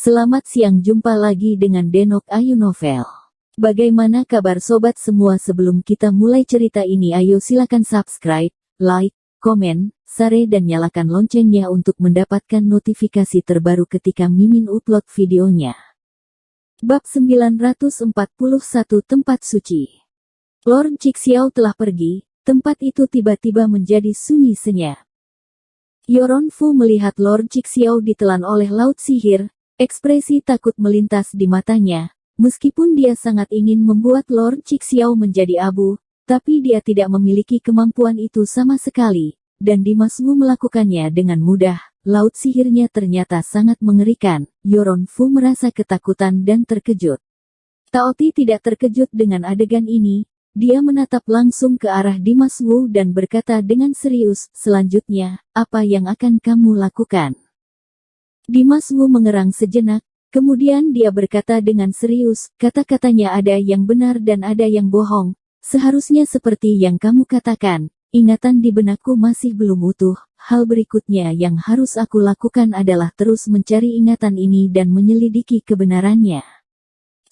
Selamat siang, jumpa lagi dengan Denok Ayu Novel. Bagaimana kabar sobat semua? Sebelum kita mulai cerita ini, ayo silakan subscribe, like, komen, share dan nyalakan loncengnya untuk mendapatkan notifikasi terbaru ketika Mimin upload videonya. Bab 941, Tempat Suci. Lord Cixiao telah pergi, tempat itu tiba-tiba menjadi sunyi senyap. Yoronfu melihat Lord Cixiao ditelan oleh laut sihir. Ekspresi takut melintas di matanya. Meskipun dia sangat ingin membuat Lord Cixiao menjadi abu, tapi dia tidak memiliki kemampuan itu sama sekali, dan Dimas Wu melakukannya dengan mudah. Laut sihirnya ternyata sangat mengerikan. Yoronfu merasa ketakutan dan terkejut. Taoti tidak terkejut dengan adegan ini. Dia menatap langsung ke arah Dimas Wu dan berkata dengan serius, "Selanjutnya, apa yang akan kamu lakukan?" Dimas Wu mengerang sejenak, kemudian dia berkata dengan serius, "Kata-katanya ada yang benar dan ada yang bohong. Seharusnya seperti yang kamu katakan, ingatan di benakku masih belum utuh. Hal berikutnya yang harus aku lakukan adalah terus mencari ingatan ini dan menyelidiki kebenarannya."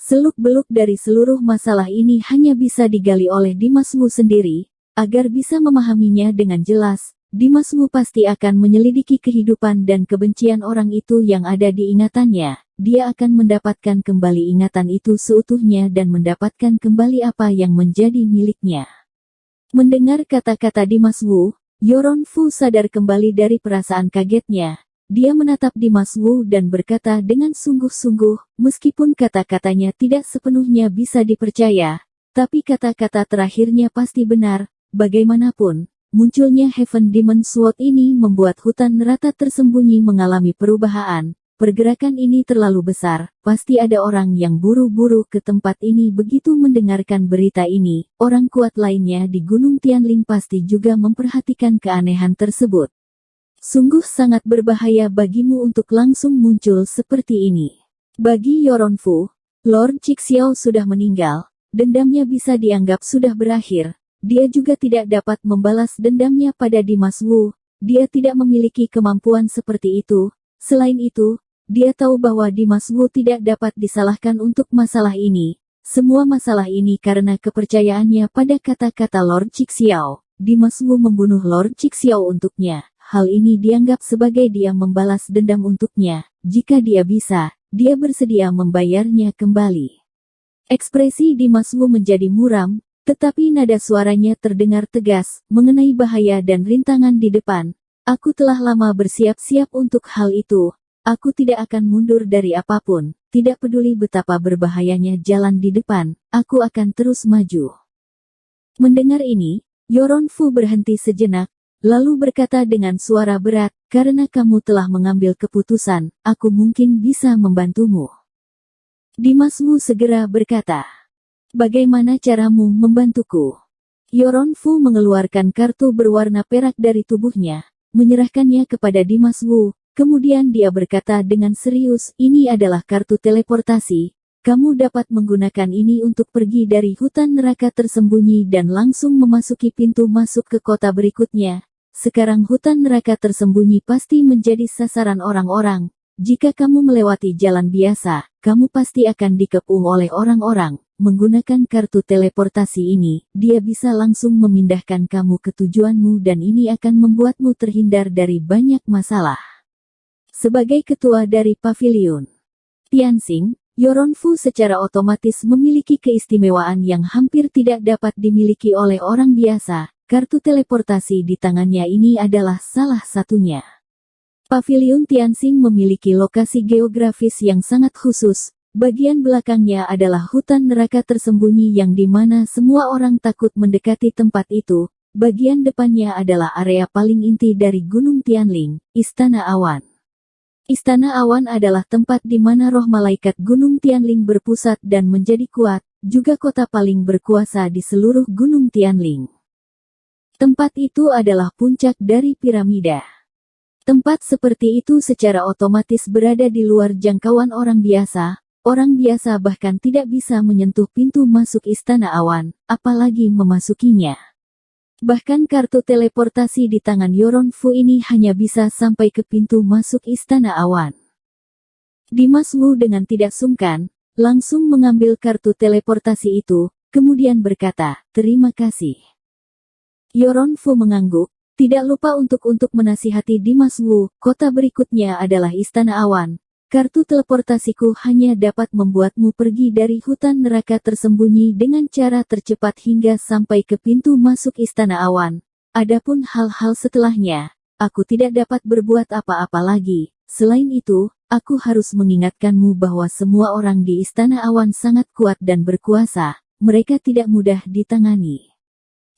Seluk-beluk dari seluruh masalah ini hanya bisa digali oleh Dimas Wu sendiri. Agar bisa memahaminya dengan jelas, Dimas Wu pasti akan menyelidiki kehidupan dan kebencian orang itu yang ada di ingatannya. Dia akan mendapatkan kembali ingatan itu seutuhnya dan mendapatkan kembali apa yang menjadi miliknya. Mendengar kata-kata Dimas Wu, Yoronfu sadar kembali dari perasaan kagetnya. Dia menatap Dimas Wu dan berkata dengan sungguh-sungguh, meskipun kata-katanya tidak sepenuhnya bisa dipercaya, tapi kata-kata terakhirnya pasti benar. Bagaimanapun, munculnya Heaven Demon Sword ini membuat hutan neraka tersembunyi mengalami perubahan. Pergerakan ini terlalu besar, pasti ada orang yang buru-buru ke tempat ini. Begitu mendengarkan berita ini, orang kuat lainnya di Gunung Tianling pasti juga memperhatikan keanehan tersebut. Sungguh sangat berbahaya bagimu untuk langsung muncul seperti ini. Bagi Yoronfu, Lord Cixiao sudah meninggal, dendamnya bisa dianggap sudah berakhir. Dia juga tidak dapat membalas dendamnya pada Dimas Wu. Dia tidak memiliki kemampuan seperti itu. Selain itu, dia tahu bahwa Dimas Wu tidak dapat disalahkan untuk masalah ini. Semua masalah ini karena kepercayaannya pada kata-kata Lord Cixiao. Dimas Wu membunuh Lord Cixiao untuknya. Hal ini dianggap sebagai dia membalas dendam untuknya. Jika dia bisa, dia bersedia membayarnya kembali. Ekspresi Dimas Wu menjadi muram. Tetapi nada suaranya terdengar tegas, mengenai bahaya dan rintangan di depan. Aku telah lama bersiap-siap untuk hal itu. Aku tidak akan mundur dari apapun. Tidak peduli betapa berbahayanya jalan di depan, aku akan terus maju. Mendengar ini, Yoronfu berhenti sejenak, lalu berkata dengan suara berat, "Karena kamu telah mengambil keputusan, aku mungkin bisa membantumu." Dimas Wu segera berkata, "Bagaimana caramu membantuku?" Yoronfu mengeluarkan kartu berwarna perak dari tubuhnya, menyerahkannya kepada Dimas Wu, kemudian dia berkata dengan serius, "Ini adalah kartu teleportasi. Kamu dapat menggunakan ini untuk pergi dari hutan neraka tersembunyi dan langsung memasuki pintu masuk ke kota berikutnya. Sekarang hutan neraka tersembunyi pasti menjadi sasaran orang-orang. Jika kamu melewati jalan biasa, kamu pasti akan dikepung oleh orang-orang. Menggunakan kartu teleportasi ini, dia bisa langsung memindahkan kamu ke tujuanmu dan ini akan membuatmu terhindar dari banyak masalah." Sebagai ketua dari Paviliun Tianxing, Yoronfu secara otomatis memiliki keistimewaan yang hampir tidak dapat dimiliki oleh orang biasa. Kartu teleportasi di tangannya ini adalah salah satunya. Paviliun Tianxing memiliki lokasi geografis yang sangat khusus. Bagian belakangnya adalah hutan neraka tersembunyi yang dimana semua orang takut mendekati tempat itu. Bagian depannya adalah area paling inti dari Gunung Tianling, Istana Awan. Istana Awan adalah tempat di mana roh malaikat Gunung Tianling berpusat dan menjadi kuat, juga kota paling berkuasa di seluruh Gunung Tianling. Tempat itu adalah puncak dari piramida. Tempat seperti itu secara otomatis berada di luar jangkauan orang biasa. Orang biasa bahkan tidak bisa menyentuh pintu masuk Istana Awan, apalagi memasukinya. Bahkan kartu teleportasi di tangan Yoronfu ini hanya bisa sampai ke pintu masuk Istana Awan. Dimas Wu dengan tidak sungkan, langsung mengambil kartu teleportasi itu, kemudian berkata, "Terima kasih." Yoron Fu mengangguk, tidak lupa untuk menasihati Dimas Wu, "Kota berikutnya adalah Istana Awan. Kartu teleportasiku hanya dapat membuatmu pergi dari hutan neraka tersembunyi dengan cara tercepat hingga sampai ke pintu masuk Istana Awan. Adapun hal-hal setelahnya, aku tidak dapat berbuat apa-apa lagi. Selain itu, aku harus mengingatkanmu bahwa semua orang di Istana Awan sangat kuat dan berkuasa. Mereka tidak mudah ditangani.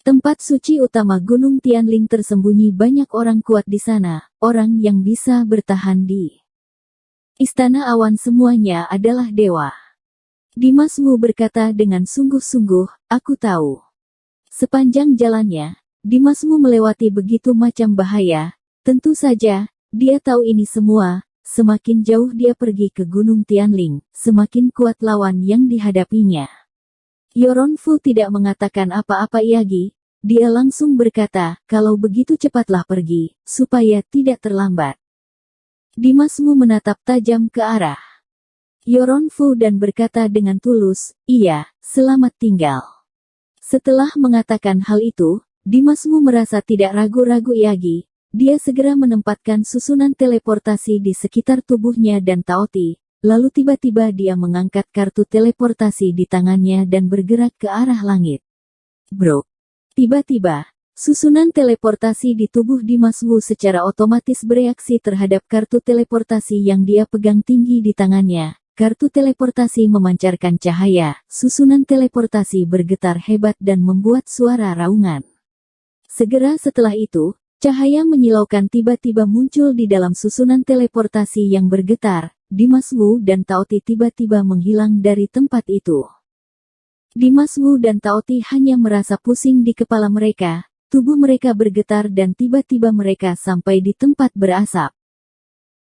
Tempat suci utama Gunung Tianling tersembunyi banyak orang kuat di sana, orang yang bisa bertahan di Istana Awan semuanya adalah dewa." Dimas Wu berkata dengan sungguh-sungguh, "Aku tahu." Sepanjang jalannya, Dimas Wu melewati begitu macam bahaya. Tentu saja, dia tahu ini semua. Semakin jauh dia pergi ke Gunung Tianling, semakin kuat lawan yang dihadapinya. Yoron Fu tidak mengatakan apa-apa lagi. Dia langsung berkata, "Kalau begitu cepatlah pergi, supaya tidak terlambat." Dimas Wu menatap tajam ke arah Yoron Fu dan berkata dengan tulus, "Iya, selamat tinggal." Setelah mengatakan hal itu, Dimas Wu merasa tidak ragu-ragu lagi. Dia segera menempatkan susunan teleportasi di sekitar tubuhnya dan Taoti, lalu tiba-tiba dia mengangkat kartu teleportasi di tangannya dan bergerak ke arah langit. Bro! Tiba-tiba, susunan teleportasi di tubuh Dimas Wu secara otomatis bereaksi terhadap kartu teleportasi yang dia pegang tinggi di tangannya. Kartu teleportasi memancarkan cahaya, susunan teleportasi bergetar hebat dan membuat suara raungan. Segera setelah itu, cahaya menyilaukan tiba-tiba muncul di dalam susunan teleportasi yang bergetar. Dimas Wu dan Taoti tiba-tiba menghilang dari tempat itu. Dimas Wu dan Taoti hanya merasa pusing di kepala mereka. Tubuh mereka bergetar dan tiba-tiba mereka sampai di tempat berasap.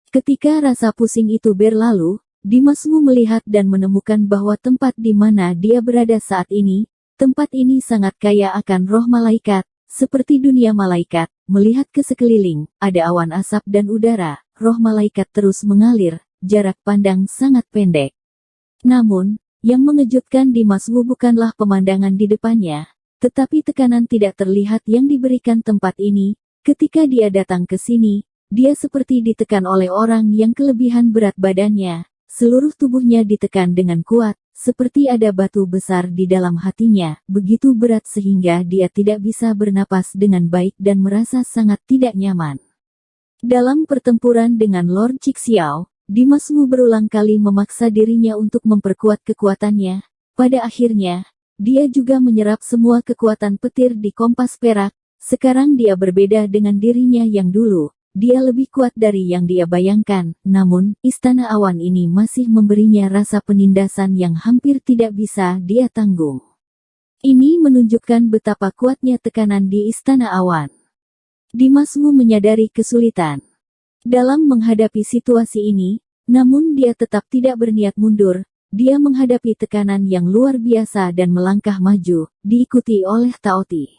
Ketika rasa pusing itu berlalu, Dimas Wu melihat dan menemukan bahwa tempat di mana dia berada saat ini, tempat ini sangat kaya akan roh malaikat, seperti dunia malaikat. Melihat ke sekeliling, ada awan asap dan udara, roh malaikat terus mengalir, jarak pandang sangat pendek. Namun, yang mengejutkan Dimas Wu bukanlah pemandangan di depannya, tetapi tekanan tidak terlihat yang diberikan tempat ini. Ketika dia datang ke sini, dia seperti ditekan oleh orang yang kelebihan berat badannya. Seluruh tubuhnya ditekan dengan kuat, seperti ada batu besar di dalam hatinya, begitu berat sehingga dia tidak bisa bernapas dengan baik dan merasa sangat tidak nyaman. Dalam pertempuran dengan Lord Cixiao, Dimas Wu berulang kali memaksa dirinya untuk memperkuat kekuatannya. Pada akhirnya, dia juga menyerap semua kekuatan petir di kompas perak. Sekarang dia berbeda dengan dirinya yang dulu. Dia lebih kuat dari yang dia bayangkan. Namun, Istana Awan ini masih memberinya rasa penindasan yang hampir tidak bisa dia tanggung. Ini menunjukkan betapa kuatnya tekanan di Istana Awan. Dimas Wu menyadari kesulitan dalam menghadapi situasi ini, namun dia tetap tidak berniat mundur. Dia menghadapi tekanan yang luar biasa dan melangkah maju, diikuti oleh Taoti.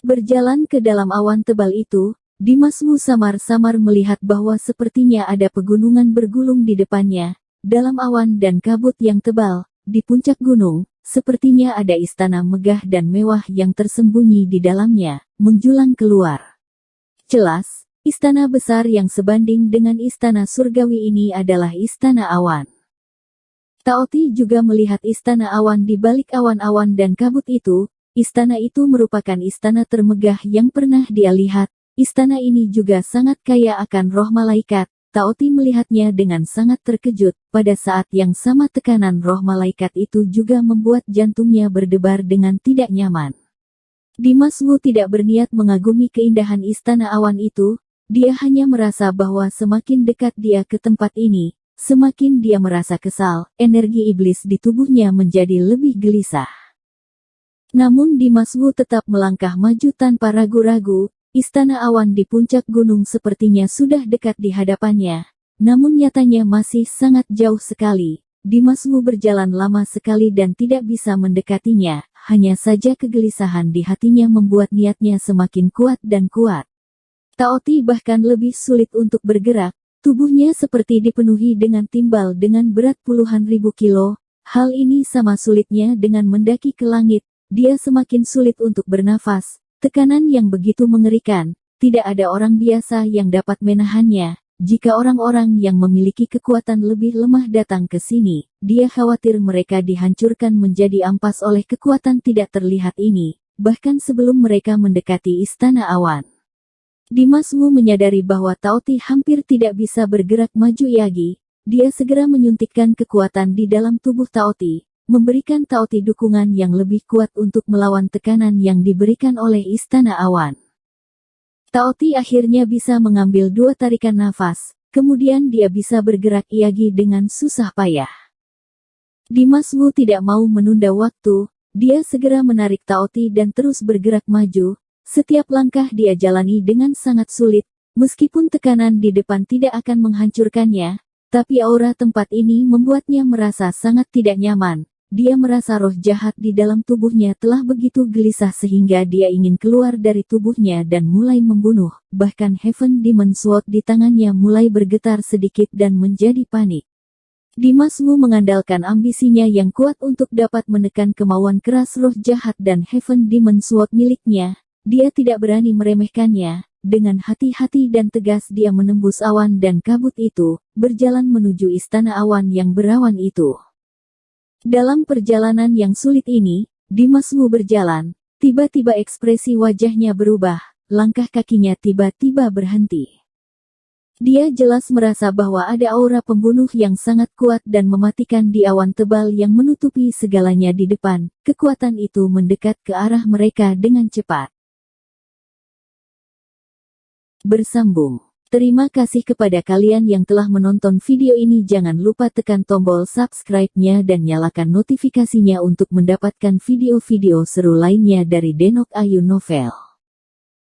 Berjalan ke dalam awan tebal itu, Dimas Wu samar-samar melihat bahwa sepertinya ada pegunungan bergulung di depannya. Dalam awan dan kabut yang tebal, di puncak gunung, sepertinya ada istana megah dan mewah yang tersembunyi di dalamnya, menjulang keluar. Jelas, istana besar yang sebanding dengan istana surgawi ini adalah Istana Awan. Taoti juga melihat Istana Awan di balik awan-awan dan kabut itu. Istana itu merupakan istana termegah yang pernah dia lihat. Istana ini juga sangat kaya akan roh malaikat. Taoti melihatnya dengan sangat terkejut. Pada saat yang sama tekanan roh malaikat itu juga membuat jantungnya berdebar dengan tidak nyaman. Dimas Wu tidak berniat mengagumi keindahan Istana Awan itu. Dia hanya merasa bahwa semakin dekat dia ke tempat ini, semakin dia merasa kesal, energi iblis di tubuhnya menjadi lebih gelisah. Namun Dimas Wu tetap melangkah maju tanpa ragu-ragu. Istana Awan di puncak gunung sepertinya sudah dekat di hadapannya. Namun nyatanya masih sangat jauh sekali. Dimas Wu berjalan lama sekali dan tidak bisa mendekatinya. Hanya saja kegelisahan di hatinya membuat niatnya semakin kuat dan kuat. Taoti bahkan lebih sulit untuk bergerak. Tubuhnya seperti dipenuhi dengan timbal dengan berat puluhan ribu kilo. Hal ini sama sulitnya dengan mendaki ke langit. Dia semakin sulit untuk bernafas. Tekanan yang begitu mengerikan. Tidak ada orang biasa yang dapat menahannya. Jika orang-orang yang memiliki kekuatan lebih lemah datang ke sini, dia khawatir mereka dihancurkan menjadi ampas oleh kekuatan tidak terlihat ini, bahkan sebelum mereka mendekati Istana Awan. Dimas Wu menyadari bahwa Taoti hampir tidak bisa bergerak maju lagi. Dia segera menyuntikkan kekuatan di dalam tubuh Taoti, memberikan Taoti dukungan yang lebih kuat untuk melawan tekanan yang diberikan oleh Istana Awan. Taoti akhirnya bisa mengambil 2 tarikan nafas, kemudian dia bisa bergerak lagi dengan susah payah. Dimas Wu tidak mau menunda waktu, dia segera menarik Taoti dan terus bergerak maju. Setiap langkah dia jalani dengan sangat sulit, meskipun tekanan di depan tidak akan menghancurkannya, tapi aura tempat ini membuatnya merasa sangat tidak nyaman. Dia merasa roh jahat di dalam tubuhnya telah begitu gelisah sehingga dia ingin keluar dari tubuhnya dan mulai membunuh. Bahkan Heaven Demon Sword di tangannya mulai bergetar sedikit dan menjadi panik. Dimas Wu mengandalkan ambisinya yang kuat untuk dapat menekan kemauan keras roh jahat dan Heaven Demon Sword miliknya. Dia tidak berani meremehkannya. Dengan hati-hati dan tegas dia menembus awan dan kabut itu, berjalan menuju Istana Awan yang berawan itu. Dalam perjalanan yang sulit ini, Dimas Wu berjalan, tiba-tiba ekspresi wajahnya berubah, langkah kakinya tiba-tiba berhenti. Dia jelas merasa bahwa ada aura pembunuh yang sangat kuat dan mematikan di awan tebal yang menutupi segalanya di depan. Kekuatan itu mendekat ke arah mereka dengan cepat. Bersambung. Terima kasih kepada kalian yang telah menonton video ini. Jangan lupa tekan tombol subscribe-nya dan nyalakan notifikasinya untuk mendapatkan video-video seru lainnya dari Denok Ayu Novel.